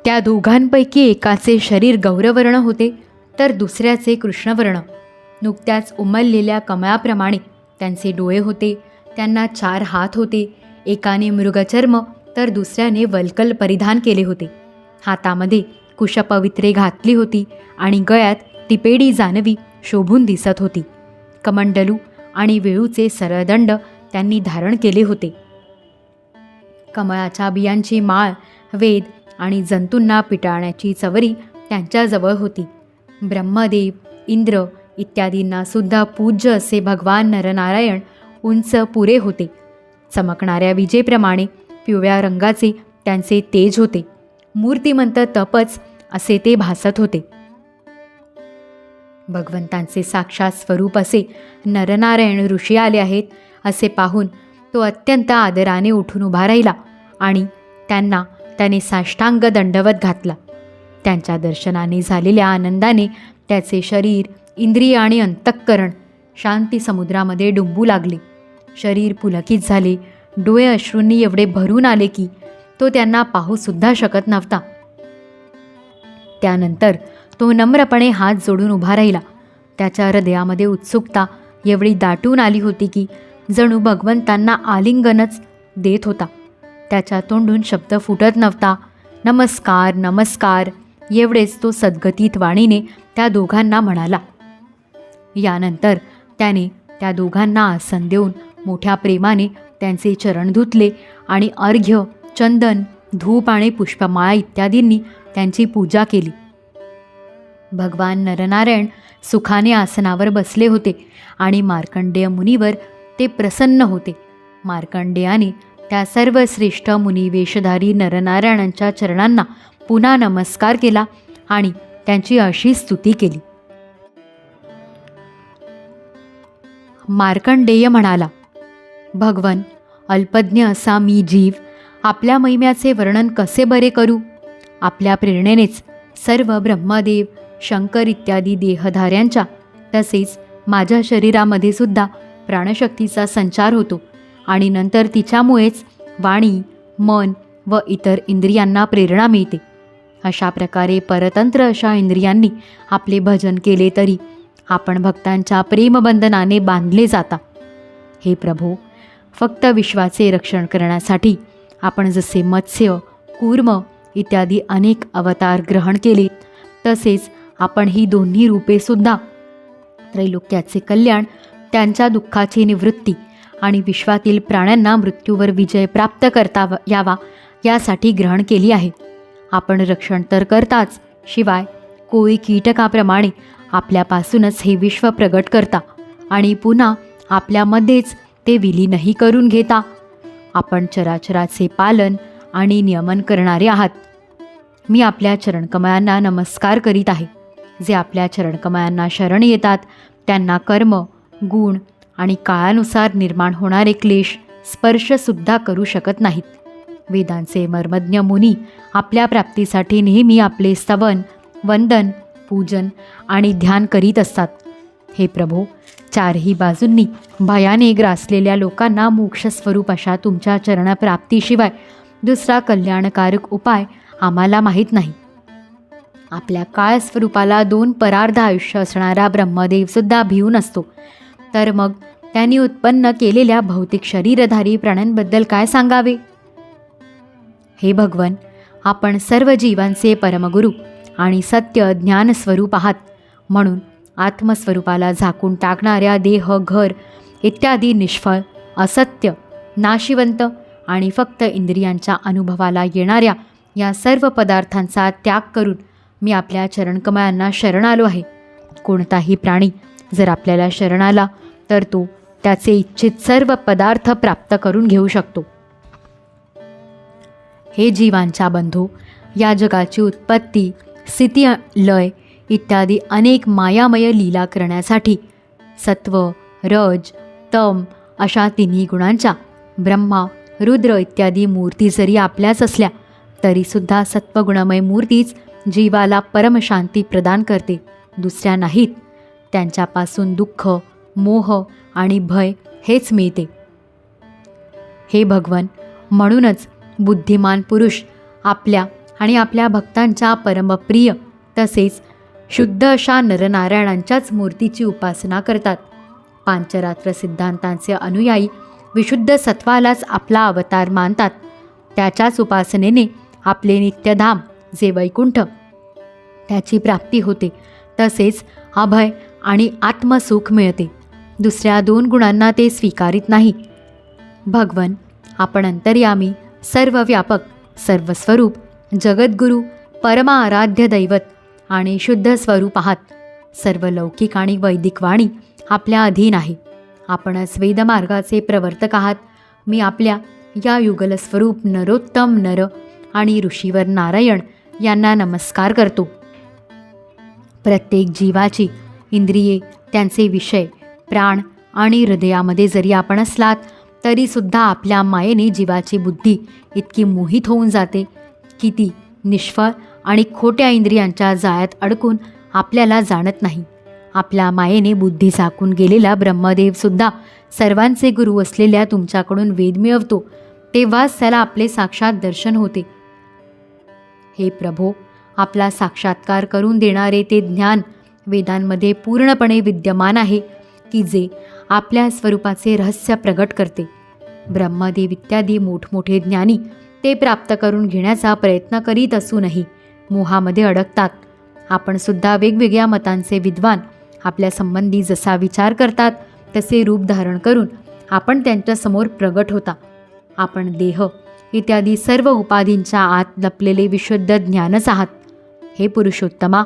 त्या दोघांपैकी एकाचे शरीर गौरवर्ण होते तर दुसऱ्याचे कृष्णवर्ण. नुकत्याच उमललेल्या कमळाप्रमाणे त्यांचे डोळे होते. त्यांना 4 हात होते. एकाने मृगचर्म तर दुसऱ्याने वल्कल परिधान केले होते. हातामध्ये कुशपवित्रे घातली होती आणि गळ्यात टिपेडी जानवी शोभून दिसत होती. कमंडलू आणि वेळूचे सरदंड त्यांनी धारण केले होते. कमळाच्या बियांची माळ, वेद आणि जंतूंना पिटाळण्याची चवरी त्यांच्याजवळ होती. ब्रह्मदेव, इंद्र इत्यादींना सुद्धा पूज्य असे भगवान नरनारायण उंच पुरे होते. चमकणाऱ्या विजेप्रमाणे पिवळ्या रंगाचे त्यांचे तेज होते. मूर्तिमंत तपच असे ते भासत होते. भगवंतांचे साक्षात स्वरूप असे नरनारायण ऋषी आले आहेत असे पाहून तो अत्यंत आदराने उठून उभा राहिला आणि त्याने साष्टांग दंडवत घातला. त्यांच्या दर्शनाने झालेल्या आनंदाने त्याचे शरीर, इंद्रिय आणि अंतःकरण शांती समुद्रामध्ये डुंबू लागले. शरीर पुलकित झाले. डोळे अश्रूंनी एवढे भरून आले की तो त्यांना पाहूसुद्धा शकत नव्हता. त्यानंतर तो नम्रपणे हात जोडून उभा राहिला. त्याच्या हृदयामध्ये उत्सुकता एवढी दाटून आली होती की जणू भगवंतांना आलिंगनच देत होता. त्याच्या तोंडून शब्द फुटत नव्हता. नमस्कार नमस्कार एवढेच तो सद्गतीत वाणीने त्या दोघांना म्हणाला. यानंतर त्याने त्या दोघांना आसन देऊन मोठ्या प्रेमाने त्यांचे चरण धुतले आणि अर्घ्य, चंदन, धूप आणि पुष्पमाळा इत्यादींनी त्यांची पूजा केली. भगवान नरनारायण सुखाने आसनावर बसले होते आणि मार्कंडेय मुनीवर ते प्रसन्न होते. मार्कंडेयाने त्या सर्व श्रेष्ठ मुनी वेशधारी नरनारायणांच्या चरणांना पुन्हा नमस्कार केला आणि त्यांची अशी स्तुती केली. मार्कंडेय म्हणाला, भगवन, अल्पज्ञ असा मी जीव आपल्या महिम्याचे वर्णन कसे बरे करू. आपल्या प्रेरणेनेच सर्व ब्रह्मदेव, शंकर इत्यादी देहधाऱ्यांच्या तसेच माझ्या शरीरामध्ये सुद्धा प्राणशक्तीचा संचार होतो आणि नंतर तिच्यामुळेच वाणी, मन व इतर इंद्रियांना प्रेरणा मिळते. अशा प्रकारे परतंत्र अशा इंद्रियांनी आपले भजन केले तरी आपण भक्तांच्या प्रेमबंधनाने बांधले जाता. हे प्रभो, फक्त विश्वाचे रक्षण करण्यासाठी आपण जसे मत्स्य, कूर्म इत्यादी अनेक अवतार ग्रहण केले तसेच आपण ही दोन्ही रूपेसुद्धा त्रैलोक्याचे कल्याण, त्यांच्या दुःखाची निवृत्ती आणि विश्वातील प्राण्यांना मृत्यूवर विजय प्राप्त करता यावा यासाठी ग्रहण केली आहे. आपण रक्षण तर करताच, शिवाय कोळी कीटकाप्रमाणे आपल्यापासूनच हे विश्व प्रगट करता आणि पुन्हा आपल्यामध्येच ते विलीनही करून घेता. आपण चराचराचे पालन आणि नियमन करणारे आहात. मी आपल्या चरणकमळांना नमस्कार करीत आहे. जे आपल्या चरणकमळांना शरण येतात त्यांना कर्म, गुण आणि काळानुसार निर्माण होणारे क्लेश स्पर्शसुद्धा करू शकत नाहीत. वेदांचे मर्मज्ञ मुनी आपल्या प्राप्तीसाठी नेहमी आपले स्तवन, वंदन, पूजन आणि ध्यान करीत असतात. हे प्रभो, चारही बाजूंनी भयाने ग्रासलेल्या लोकांना मोक्षस्वरूप अशा तुमच्या चरणप्राप्तीशिवाय दुसरा कल्याणकारक उपाय आम्हाला माहीत नाही. आपल्या काळस्वरूपाला 2 परार्ध आयुष्य असणारा ब्रह्मदेवसुद्धा भिवून असतो, तर मग त्यांनी उत्पन्न केलेल्या भौतिक शरीरधारी प्राण्यांबद्दल काय सांगावे. हे भगवन, आपण सर्व जीवांचे परमगुरू आणि सत्य ज्ञानस्वरूप आहात. म्हणून आत्मस्वरूपाला झाकून टाकणाऱ्या देह, घर इत्यादी निष्फळ, असत्य, नाशिवंत आणि फक्त इंद्रियांच्या अनुभवाला येणाऱ्या या सर्व पदार्थांचा त्याग करून मी आपल्या चरणकमळांना शरण आलो आहे. कोणताही प्राणी जर आपल्याला शरण आला तर तो त्याचे इच्छित सर्व पदार्थ प्राप्त करून घेऊ शकतो. हे जीवांच्या बंधू, या जगाची उत्पत्ती, स्थिती, लय इत्यादी अनेक मायामय लीला करण्यासाठी सत्व, रज, तम अशा तिन्ही गुणांच्या ब्रह्मा, रुद्र इत्यादी मूर्ती जरी आपल्याच असल्या तरीसुद्धा सत्वगुणमय मूर्तीच जीवाला परमशांती प्रदान करते, दुसऱ्या नाहीत. त्यांच्यापासून दुःख, मोह आणि भय हेच मिळते. हे भगवन, म्हणूनच बुद्धिमान पुरुष आपल्या आणि आपल्या भक्तांच्या परमप्रिय तसेच शुद्ध अशा नरनारायणांच्याच मूर्तीची उपासना करतात. पांचरात्र सिद्धांतांचे अनुयायी विशुद्ध सत्वालाच आपला अवतार मानतात. त्याच्याच उपासनेने आपले नित्यधाम जे वैकुंठ त्याची प्राप्ती होते, तसेच अभय आणि आत्मसुख मिळते. दुसऱ्या 2 गुणांना ते स्वीकारित नाही. भगवन आपण अंतर्यामी, सर्वव्यापक, सर्वस्वरूप, जगद्गुरू, परमाराध्य दैवत आणि शुद्ध स्वरूप आहात. सर्व लौकिक आणि वैदिक वाणी आपल्या अधीन आहे. आपणच वेदमार्गाचे प्रवर्तक आहात. मी आपल्या या युगलस्वरूप नरोत्तम नर आणि ऋषीवर नारायण यांना नमस्कार करतो. प्रत्येक जीवाची इंद्रिये, त्यांचे विषय, प्राण आणि हृदयामध्ये जरी आपण असलात तरीसुद्धा आपल्या मायेने जीवाची बुद्धी इतकी मोहित होऊन जाते की ती निष्फळ आणि खोट्या इंद्रियांच्या जाळ्यात अडकून आपल्याला जाणत नाही. आपल्या मायेने बुद्धी झाकून गेलेला ब्रह्मदेवसुद्धा सर्वांचे गुरु असलेल्या तुमच्याकडून वेद मिळवतो, तेव्हाच त्याला आपले साक्षात दर्शन होते. हे प्रभो, आपला साक्षात्कार करून देणारे ते ज्ञान वेदांमध्ये पूर्णपणे विद्यमान आहे की जे आपल्या स्वरूपाचे रहस्य प्रगट करते. ब्रह्मदेव इत्यादी मोठमोठे ज्ञानी ते प्राप्त करून घेण्याचा प्रयत्न करीत असूनही मोहामध्ये अडकतात. आपण सुद्धा वेगवेगळ्या मतांचे विद्वान आपल्या संबंधी जसा विचार करतात तसे रूप धारण करून आपण त्यांच्यासमोर प्रगट होता. आपण देह इत्यादी सर्व उपाधींच्या आत लपलेले विशुद्ध ज्ञानच आहात. हे पुरुषोत्तमा,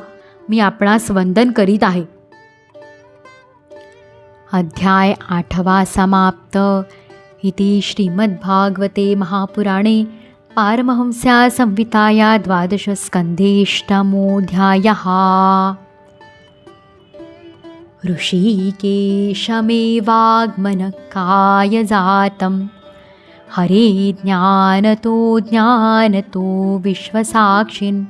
मी आपणास वंदन करीत आहे. अध्याय 8 समाप्त. इति श्रीमद्भागवते महापुराणे पारमहंस्या संहिताया 12 स्कन्धेष्टमोऽध्यायः. ऋषिकेशमेवागमनकाय जातं हरे ज्ञानतो विश्वसाक्षिन्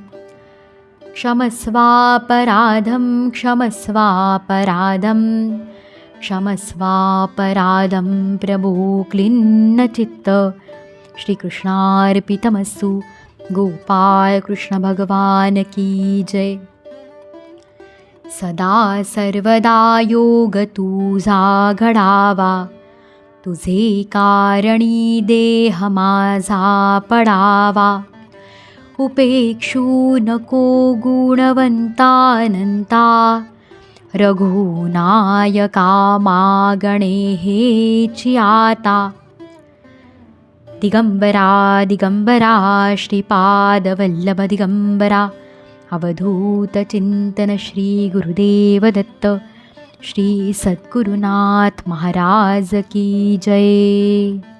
क्षमस्वापराधं प्रभो क्लिन्नचित्त. श्रीकृष्णार्पितमस्तु. गोपाळ कृष्ण भगवान की जय. सदा सर्वदा योग तुझा घडावा, तुझे कारणी देह माझा पडावा. उपेक्षू नको गुणवंतानंता, रघुनायका मागणे हेची आता. दिगंबरा दिगंबरा श्रीपादवल्लभ दिगंबरा. अवधूत चिंतन श्री गुरुदेव दत्त. श्री सद्गुरुनाथ महाराज की जय.